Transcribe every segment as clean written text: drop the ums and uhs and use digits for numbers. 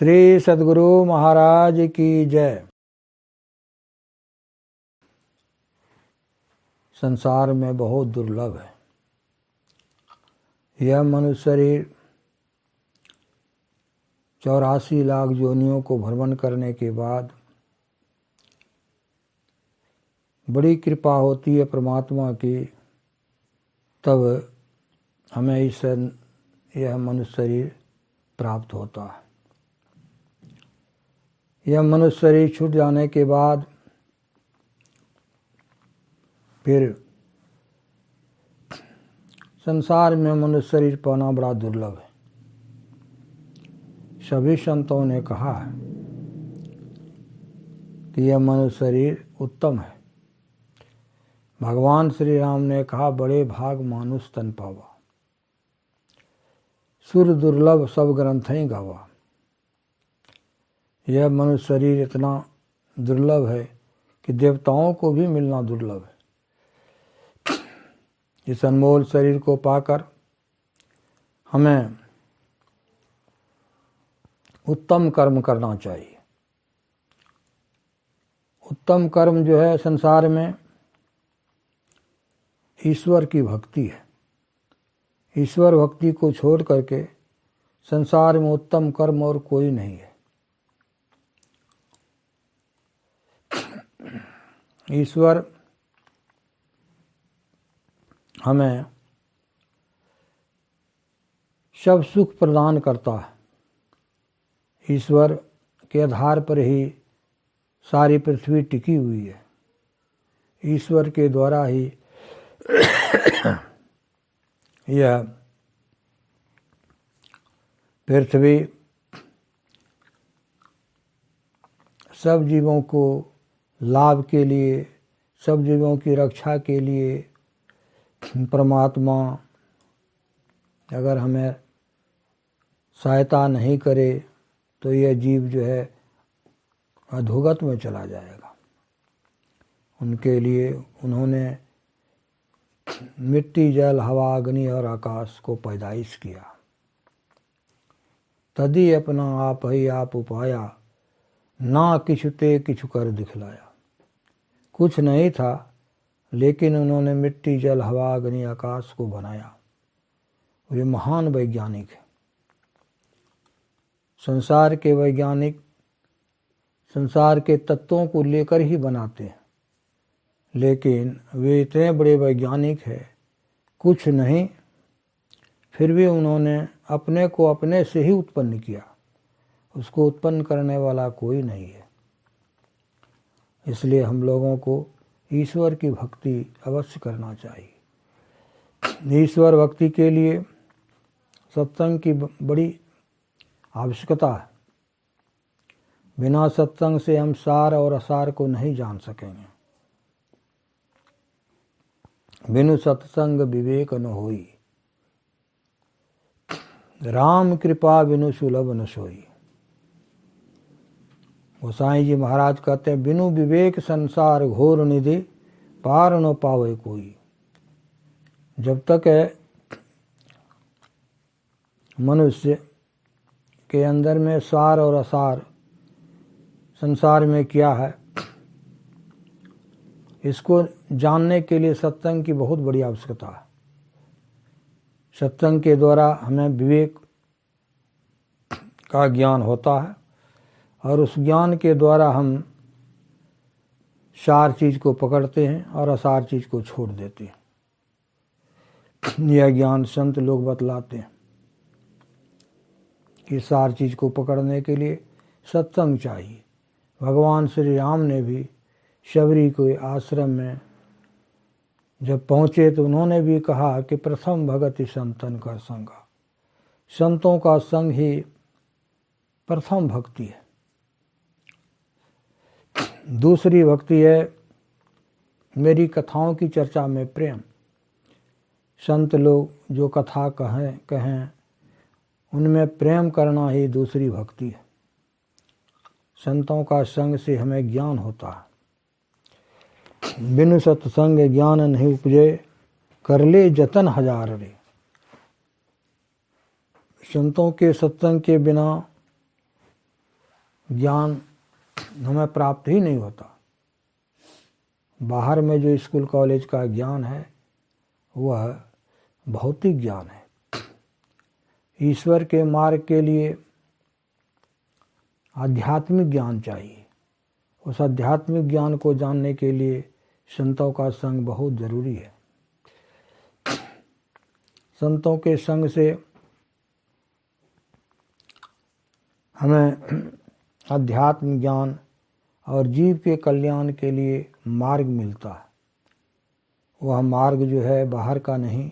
श्री सद्गुरु महाराज की जय। संसार में बहुत दुर्लभ है यह मनुष्य शरीर। 84 लाख योनियों को भ्रमण करने के बाद बड़ी कृपा होती है परमात्मा की, तब हमें यह मनुष्य शरीर प्राप्त होता है। यह मनुष्य शरीर छूट जाने के बाद फिर संसार में मनुष्य शरीर पाना बड़ा दुर्लभ है। सभी संतों ने कहा है कि यह मनुष्य शरीर उत्तम है। भगवान श्री राम ने कहा, बड़े भाग मानुष तन पावा, सुर दुर्लभ सब ग्रंथ ही गावा। यह मनुष्य शरीर इतना दुर्लभ है कि देवताओं को भी मिलना दुर्लभ है। इस अनमोल शरीर को पाकर हमें उत्तम कर्म करना चाहिए। उत्तम कर्म जो है संसार में ईश्वर की भक्ति है। ईश्वर भक्ति को छोड़ करके संसार में उत्तम कर्म और कोई नहीं है। ईश्वर हमें सब सुख प्रदान करता है। ईश्वर के आधार पर ही सारी पृथ्वी टिकी हुई है। ईश्वर के द्वारा ही यह पृथ्वी सब जीवों को लाभ के लिए, सब जीवों की रक्षा के लिए परमात्मा अगर हमें सहायता नहीं करे तो यह जीव जो है अधोगत में चला जाएगा। उनके लिए उन्होंने मिट्टी, जल, हवा, अग्नि और आकाश को पैदाइश किया। तदी अपना आप ही आप उपाया, ना किछु ते किछु कर दिखलाया। कुछ नहीं था लेकिन उन्होंने मिट्टी, जल, हवा, अग्नि, आकाश को बनाया। वे महान वैज्ञानिक हैं। संसार के वैज्ञानिक संसार के तत्वों को लेकर ही बनाते हैं, लेकिन वे इतने बड़े वैज्ञानिक हैं, कुछ नहीं, फिर भी उन्होंने अपने को अपने से ही उत्पन्न किया। उसको उत्पन्न करने वाला कोई नहीं है। इसलिए हम लोगों को ईश्वर की भक्ति अवश्य करना चाहिए। ईश्वर भक्ति के लिए सत्संग की बड़ी आवश्यकता है। बिना सत्संग से हम सार और असार को नहीं जान सकेंगे। बिनु सत्संग विवेक न होई, राम कृपा बिनु सुलभ न सोई। गोसाई जी महाराज कहते हैं, बिनु विवेक संसार घोर निधि, पार न पावे कोई। जब तक मनुष्य के अंदर में सार और असार संसार में क्या है, इसको जानने के लिए सत्संग की बहुत बड़ी आवश्यकता है। सत्संग के द्वारा हमें विवेक का ज्ञान होता है और उस ज्ञान के द्वारा हम सार चीज़ को पकड़ते हैं और असार चीज़ को छोड़ देते हैं। यह ज्ञान संत लोग बतलाते हैं कि सार चीज़ को पकड़ने के लिए सत्संग चाहिए। भगवान श्री राम ने भी शबरी के आश्रम में जब पहुँचे तो उन्होंने भी कहा कि प्रथम भगति संतन कर संगा। संतों का संग ही प्रथम भक्ति है। दूसरी भक्ति है मेरी कथाओं की चर्चा में प्रेम। संत लोग जो कथा कहें उनमें प्रेम करना ही दूसरी भक्ति है। संतों का संग से हमें ज्ञान होता है। बिनु सत्संग ज्ञान नहीं उपजे, कर ले जतन हजार रे। संतों के सत्संग के बिना ज्ञान हमें प्राप्त ही नहीं होता। बाहर में जो स्कूल कॉलेज का ज्ञान है वह भौतिक ज्ञान है। ईश्वर के मार्ग के लिए आध्यात्मिक ज्ञान चाहिए। उस आध्यात्मिक ज्ञान को जानने के लिए संतों का संग बहुत जरूरी है। संतों के संग से हमें आध्यात्म ज्ञान और जीव के कल्याण के लिए मार्ग मिलता है। वह मार्ग जो है बाहर का नहीं,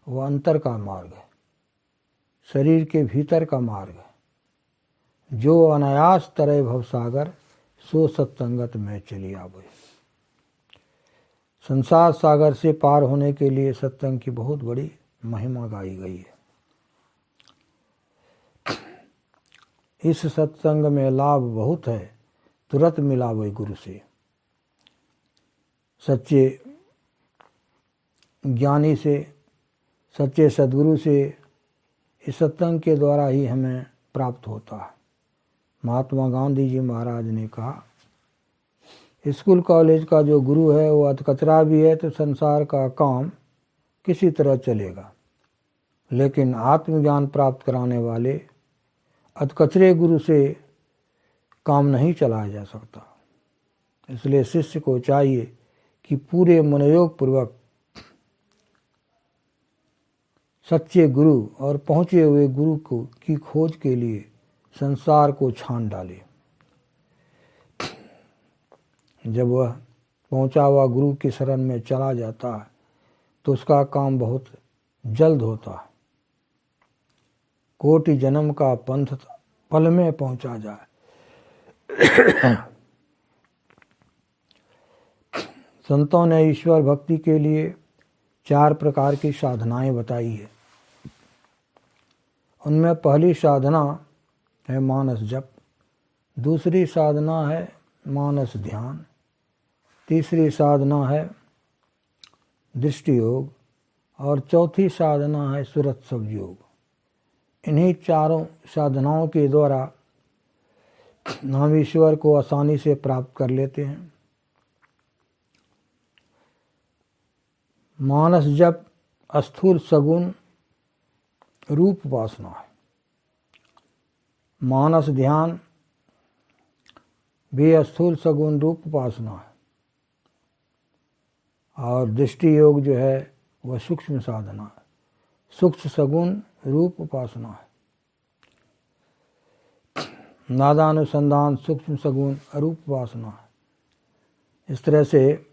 वह अंतर का मार्ग है, शरीर के भीतर का मार्ग है। जो अनायास तरय भवसागर सो सत्संगत में चली आवे। संसार सागर से पार होने के लिए सत्संग की बहुत बड़ी महिमा गाई गई है। इस सत्संग में लाभ बहुत है, तुरंत मिलावे गुरु से। सच्चे ज्ञानी से, सच्चे सद्गुरु से इस सत्संग के द्वारा ही हमें प्राप्त होता है। महात्मा गांधी जी महाराज ने कहा, स्कूल कॉलेज का जो गुरु है वो अधकचरा भी है तो संसार का काम किसी तरह चलेगा, लेकिन आत्मज्ञान प्राप्त कराने वाले अधकचरे गुरु से काम नहीं चलाया जा सकता। इसलिए शिष्य को चाहिए कि पूरे मनोयोग पूर्वक सच्चे गुरु और पहुँचे हुए गुरु को की खोज के लिए संसार को छान डाले। जब वह पहुँचा हुआ गुरु की शरण में चला जाता है तो उसका काम बहुत जल्द होता है। कोटि जन्म का पंथ पल में पहुँचा जाए। संतों ने ईश्वर भक्ति के लिए 4 प्रकार की साधनाएं बताई है। उनमें पहली साधना है मानस जप, दूसरी साधना है मानस ध्यान, तीसरी साधना है दृष्टि योग और चौथी साधना है सुरत सब योग। इन्हीं चारों साधनाओं के द्वारा हम ईश्वर को आसानी से प्राप्त कर लेते हैं। मानस जप स्थूल सगुण रूप उपासना है। मानस ध्यान भी स्थूल सगुण रूप उपासना है। और दृष्टि योग जो है वह सूक्ष्म साधना है, सूक्ष्म सगुण रूप उपासना है। नादानुसंधान सूक्ष्म सगुण अरूप उपासना है। इस तरह से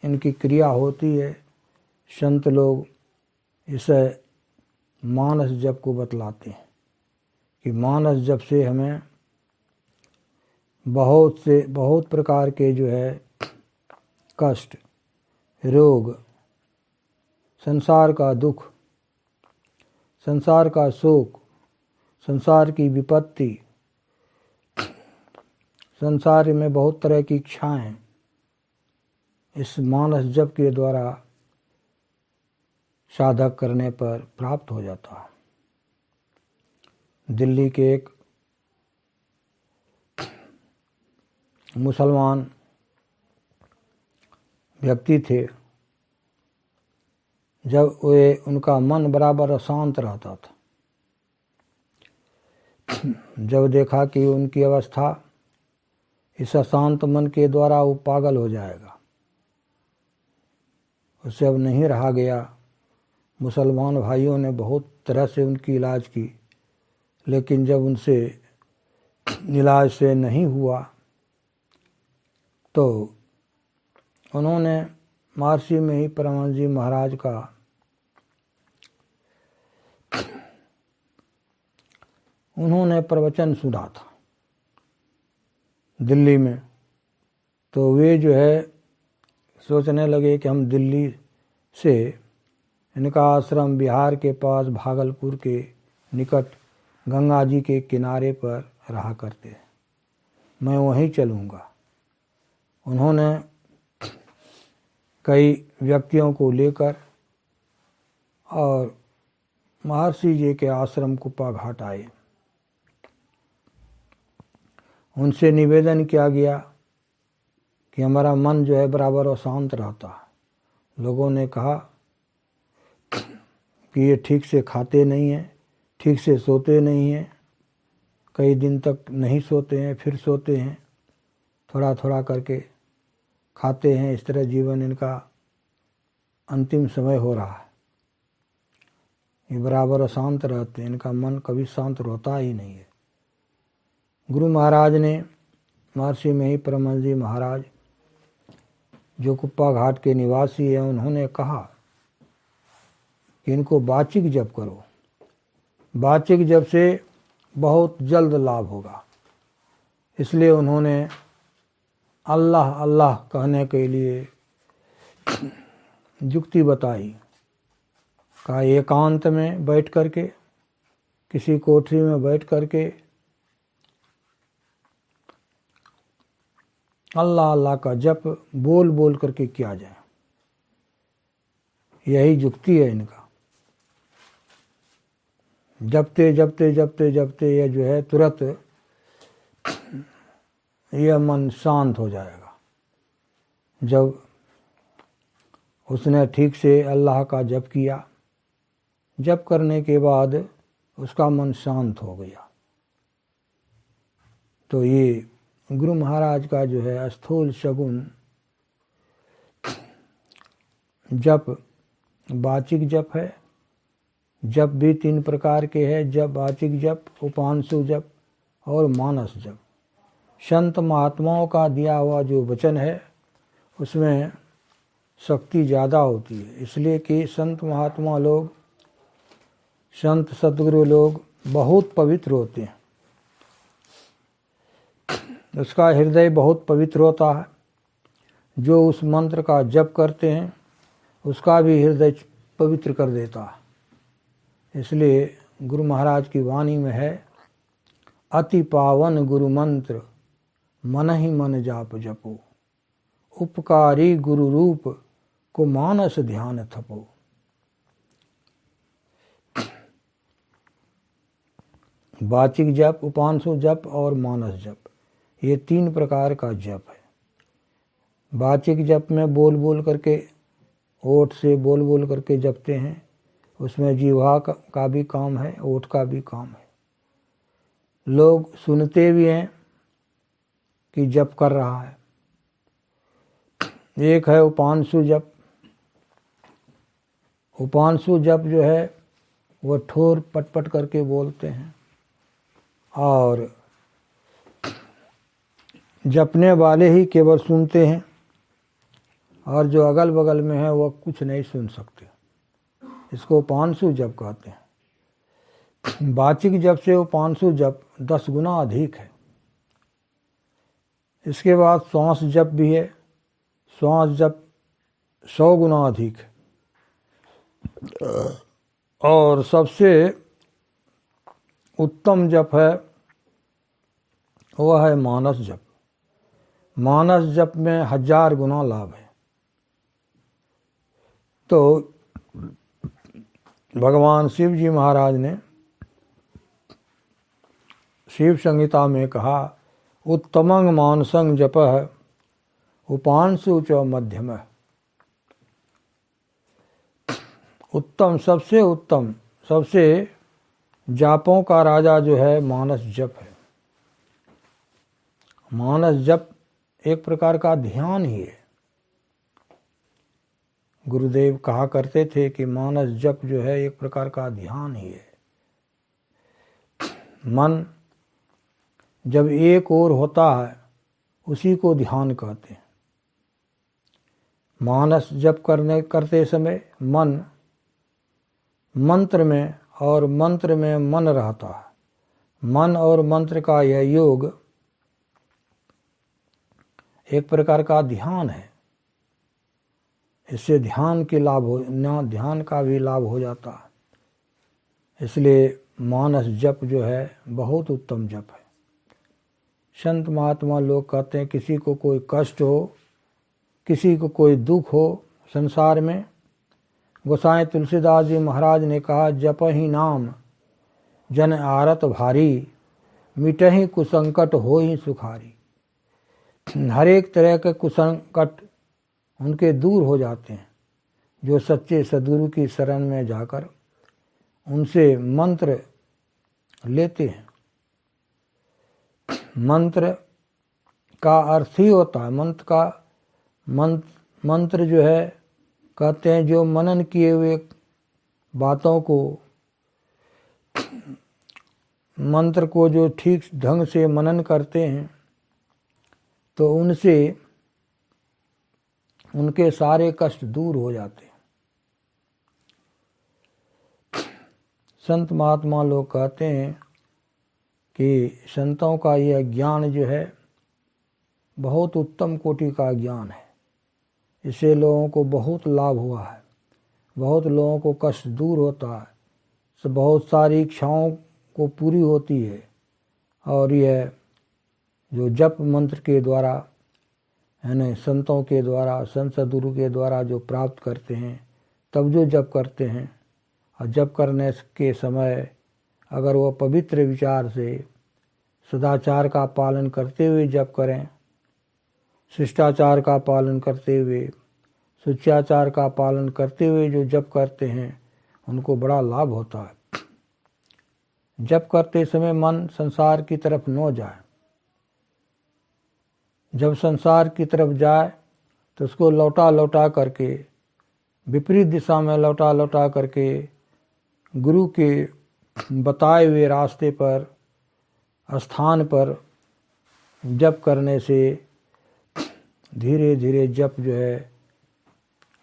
इनकी क्रिया होती है। संत लोग इसे मानस जप को बतलाते हैं कि मानस जप से हमें बहुत प्रकार के जो है कष्ट, रोग, संसार का दुख, संसार का शोक, संसार की विपत्ति, संसार में बहुत तरह की इच्छाएं इस मानस जप के द्वारा साधक करने पर प्राप्त हो जाता है। दिल्ली के एक मुसलमान व्यक्ति थे। जब वे उनका मन बराबर अशांत रहता था, जब देखा कि उनकी अवस्था इस अशांत मन के द्वारा वो पागल हो जाएगा, उससे अब नहीं रहा गया। मुसलमान भाइयों ने बहुत तरह से उनकी इलाज की, लेकिन जब उनसे इलाज से नहीं हुआ तो उन्होंने महर्षि में ही परमानंद जी महाराज का उन्होंने प्रवचन सुना था दिल्ली में। तो वे जो है सोचने लगे कि हम दिल्ली से, इनका आश्रम बिहार के पास भागलपुर के निकट गंगा जी के किनारे पर रहा करते हैं, मैं वहीं चलूँगा। उन्होंने कई व्यक्तियों को लेकर और महर्षि जी के आश्रम कुप्पा घाट आए। उनसे निवेदन किया गया कि हमारा मन जो है बराबर अशांत रहता है। लोगों ने कहा कि ये ठीक से खाते नहीं हैं, ठीक से सोते नहीं हैं, कई दिन तक नहीं सोते हैं, फिर सोते हैं, थोड़ा थोड़ा करके खाते हैं, इस तरह जीवन इनका अंतिम समय हो रहा है। ये बराबर अशांत रहते हैं, इनका मन कभी शांत रहता ही नहीं है। गुरु महाराज ने महर्षि में ही परमहंस जी महाराज जो कुप्पा घाट के निवासी हैं, उन्होंने कहा कि इनको वाचिक जप करो, वाचिक जप से बहुत जल्द लाभ होगा। इसलिए उन्होंने अल्लाह अल्लाह कहने के लिए युक्ति बताई। कहा एकांत में बैठ करके, किसी कोठरी में बैठ करके अल्लाह अल्लाह का जप बोल बोल करके किया जाए। यही युक्ति है इनका। जपते जपते जपते जपते यह जो है तुरंत यह मन शांत हो जाएगा। जब उसने ठीक से अल्लाह का जप किया, जप करने के बाद उसका मन शांत हो गया, तो ये गुरु महाराज का जो है स्थूल शगुन जप वाचिक जप है। जप भी 3 प्रकार के हैं, जप वाचिक जप, उपांशु जप और मानस जप। संत महात्माओं का दिया हुआ जो वचन है उसमें शक्ति ज़्यादा होती है, इसलिए कि संत महात्मा लोग, संत सद्गुरु लोग बहुत पवित्र होते हैं। उसका हृदय बहुत पवित्र होता है। जो उस मंत्र का जप करते हैं उसका भी हृदय पवित्र कर देता है। इसलिए गुरु महाराज की वाणी में है, अति पावन गुरु मंत्र मन ही मन जाप जपो, उपकारी गुरु रूप को मानस ध्यान थपो। वाचिक जप, उपांशु जप और मानस जप, ये 3 प्रकार का जप है। वाचिक जप में बोल बोल करके, ओठ से बोल बोल करके जपते हैं, उसमें जीवा का भी काम है, ओठ का भी काम है। लोग सुनते भी हैं कि जप कर रहा है। एक है उपांशु जप। उपांशु जप जो है वो ठोर पटपट करके बोलते हैं, और जपने वाले ही केवल सुनते हैं, और जो अगल बगल में है वह कुछ नहीं सुन सकते। इसको उपांशु जप कहते हैं। वाचिक जप से उपांशु जप 10 गुना अधिक है। इसके बाद श्वास जप भी है। श्वास जप 100 गुना अधिक है। और सबसे उत्तम जप है वह है मानस जप। मानस जप में 1000 गुना लाभ है। तो भगवान शिव जी महाराज ने शिव संहिता में कहा, उत्तमंग मानसंग जपः उपांशु च मध्यमः। उत्तम, सबसे उत्तम, सबसे जापों का राजा जो है मानस जप है। मानस जप एक प्रकार का ध्यान ही है। गुरुदेव कहा करते थे कि मानस जप जो है एक प्रकार का ध्यान ही है। मन जब एक ओर होता है उसी को ध्यान कहते हैं। मानस जप करते समय मन मंत्र में और मंत्र में मन रहता है। मन और मंत्र का यह योग एक प्रकार का ध्यान है। इससे ध्यान का भी लाभ हो जाता है। इसलिए मानस जप जो है बहुत उत्तम जप है। संत महात्मा लोग कहते हैं किसी को कोई कष्ट हो, किसी को कोई दुख हो संसार में, गोसाई तुलसीदास जी महाराज ने कहा, जप ही नाम जन आरत भारी, मिटहि कुसंकट होहि सुखारी। हर एक तरह के कुसंकट उनके दूर हो जाते हैं जो सच्चे सद्गुरु की शरण में जाकर उनसे मंत्र लेते हैं। मंत्र का अर्थ ही होता है, मंत्र जो है कहते हैं जो मनन किए हुए बातों को, मंत्र को जो ठीक ढंग से मनन करते हैं तो उनसे उनके सारे कष्ट दूर हो जाते हैं। संत महात्मा लोग कहते हैं कि संतों का यह ज्ञान जो है बहुत उत्तम कोटि का ज्ञान है। इससे लोगों को बहुत लाभ हुआ है, बहुत लोगों को कष्ट दूर होता है, बहुत सारी इच्छाओं को पूरी होती है। और यह जो जप मंत्र के द्वारा यानी संतों के द्वारा, संत सद्गुरु के द्वारा जो प्राप्त करते हैं, तब जो जप करते हैं और जप करने के समय अगर वह पवित्र विचार से सदाचार का पालन करते हुए जप करें, शिष्टाचार का पालन करते हुए, शिष्टाचार का पालन करते हुए जो जप करते हैं उनको बड़ा लाभ होता है। जप करते समय मन संसार की तरफ न जाए। जब संसार की तरफ जाए तो उसको लौटा लौटा करके, विपरीत दिशा में लौटा लौटा करके गुरु के बताए हुए रास्ते पर, स्थान पर जप करने से धीरे धीरे जप जो है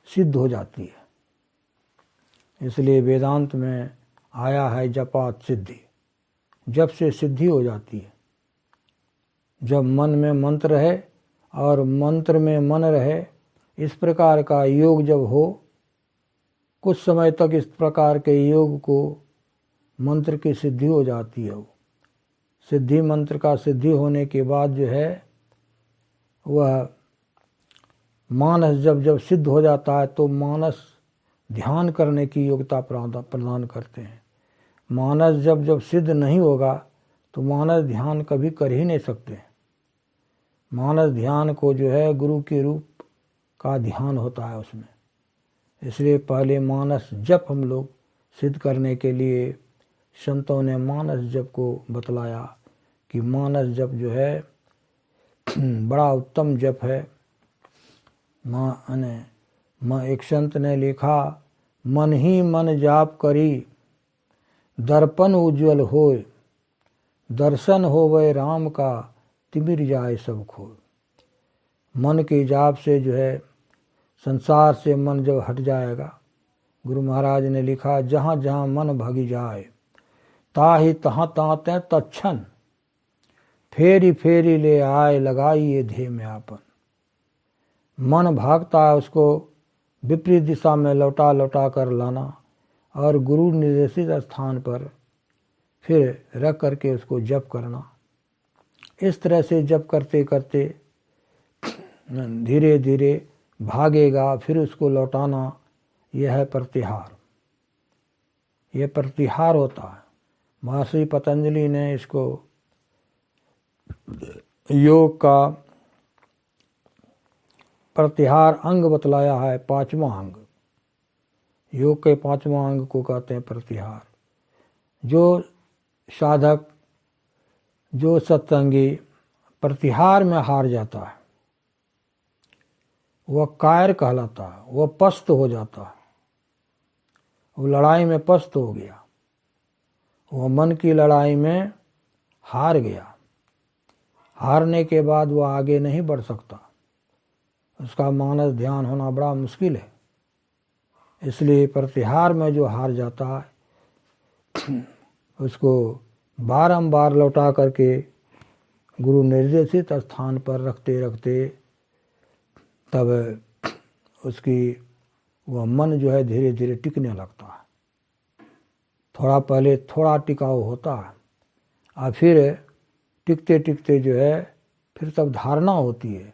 सिद्ध हो जाती है। इसलिए वेदांत में आया है जपात सिद्धि, जप से सिद्धि हो जाती है। जब मन में मंत्र रहे और मंत्र में मन रहे, इस प्रकार का योग जब हो, कुछ समय तक इस प्रकार के योग को मंत्र की सिद्धि हो जाती है। सिद्धि मंत्र का सिद्धि होने के बाद जो है वह मानस जब सिद्ध हो जाता है तो मानस ध्यान करने की योग्यता प्रदान करते हैं। मानस जब सिद्ध नहीं होगा तो मानस ध्यान कभी कर ही नहीं सकते। मानस ध्यान को जो है गुरु के रूप का ध्यान होता है उसमें। इसलिए पहले मानस जप हम लोग सिद्ध करने के लिए संतों ने मानस जप को बतलाया कि मानस जप जो है बड़ा उत्तम जप है। एक संत ने लिखा, मन ही मन जाप करी दर्पण उज्ज्वल होय, दर्शन होवे राम का तिमिर जाए सब खोय। मन के जाप से जो है संसार से मन जब हट जाएगा, गुरु महाराज ने लिखा, जहाँ जहाँ मन भगी जाए ताहि तहाँ ताते तत्क्षण, फेरी फेरी ले आए लगाइए ध्येय में आपन। मन भागता है उसको विपरीत दिशा में लौटा लौटा कर लाना और गुरु निर्देशित स्थान पर फिर रख करके उसको जप करना। इस तरह से जप करते करते धीरे धीरे भागेगा, फिर उसको लौटाना। यह है प्रतिहार, यह प्रतिहार होता है। महर्षि पतंजलि ने इसको योग का प्रतिहार अंग बतलाया है, 5वां अंग। योग के 5वां अंग को कहते हैं प्रतिहार। जो साधक, जो सत्संगी प्रतिहार में हार जाता है वह कायर कहलाता है, वह पस्त हो जाता है। वो लड़ाई में पस्त हो गया, वह मन की लड़ाई में हार गया। हारने के बाद वह आगे नहीं बढ़ सकता, उसका मानस ध्यान होना बड़ा मुश्किल है। इसलिए प्रतिहार में जो हार जाता है उसको बारंबार लौटा करके गुरु निर्देशित स्थान पर रखते रखते तब उसकी वह मन जो है धीरे धीरे टिकने लगता है। थोड़ा पहले थोड़ा टिकाऊ होता है और फिर टिकते टिकते जो है फिर तब धारणा होती है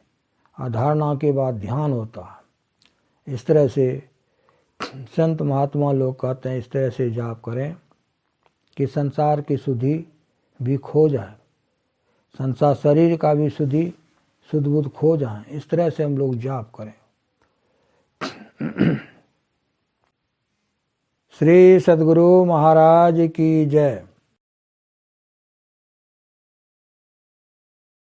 और धारणा के बाद ध्यान होता है। इस तरह से संत महात्मा लोग कहते हैं इस तरह से जाप करें कि संसार की सुधि भी खो जाए। संसार शरीर का भी शुद्ध बुद्ध खो जाए, इस तरह से हम लोग जाप करें। श्री सद्गुरु महाराज की जय।